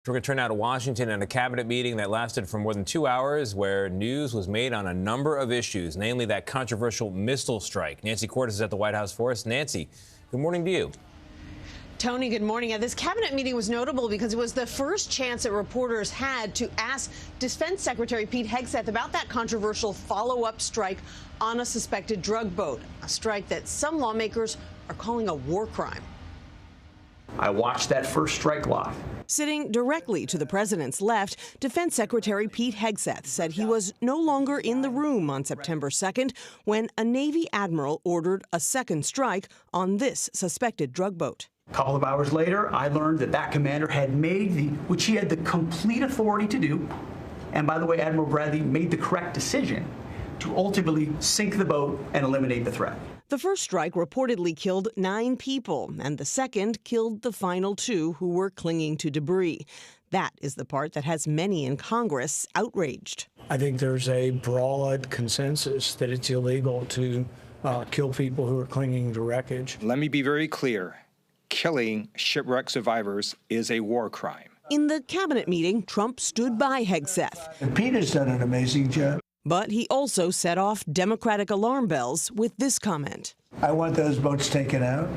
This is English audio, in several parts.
We're going to turn now to Washington and a cabinet meeting that lasted for more than 2 hours where news was made on a number of issues, namely that controversial missile strike. Nancy Cordes is at the White House for us. Nancy, good morning to you. Tony, good morning. This cabinet meeting was notable because it was the first chance that reporters had to ask Defense Secretary Pete Hegseth about that controversial follow-up strike on a suspected drug boat, a strike that some lawmakers are calling a war crime. I watched that first strike live. Sitting directly to the president's left, Defense Secretary Pete Hegseth said he was no longer in the room on September 2nd when a Navy admiral ordered a second strike on this suspected drug boat. A couple of hours later, I learned that that commander had made which he had the complete authority to do, and by the way, Admiral Bradley made the correct decision to ultimately sink the boat and eliminate the threat. The first strike reportedly killed 9 people, and the second killed the final 2 who were clinging to debris. That is the part that has many in Congress outraged. I think there's a broad consensus that it's illegal to kill people who are clinging to wreckage. Let me be very clear. Killing shipwreck survivors is a war crime. In the cabinet meeting, Trump stood by Hegseth. Pete has done an amazing job. But he also set off Democratic alarm bells with this comment. I want those boats taken out,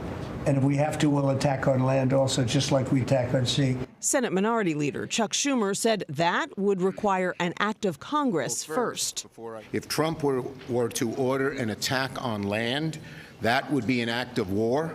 and if we have to, we'll attack on land also, just like we attack on sea. Senate Minority Leader Chuck Schumer said that would require an act of Congress first. If Trump were to order an attack on land, that would be an act of war,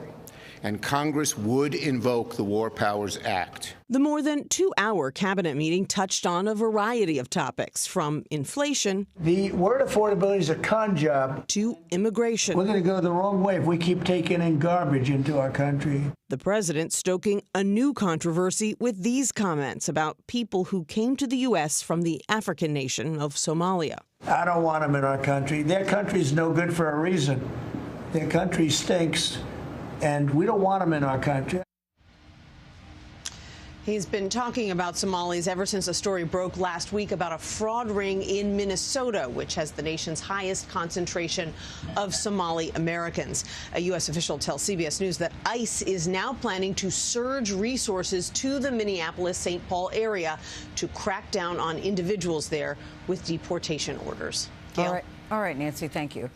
and Congress would invoke the War Powers Act. The more than 2-hour cabinet meeting touched on a variety of topics, from inflation. The word affordability is a con job. To immigration. We're going to go the wrong way if we keep taking in garbage into our country. The president stoking a new controversy with these comments about people who came to the U.S. from the African nation of Somalia. I don't want them in our country. Their country's no good for a reason. Their country stinks. And we don't want them in our country. He's been talking about Somalis ever since a story broke last week about a fraud ring in Minnesota, which has the nation's highest concentration of Somali Americans. A U.S. official tells CBS News that ICE is now planning to surge resources to the Minneapolis-St. Paul area to crack down on individuals there with deportation orders. Gayle? All right, Nancy, thank you.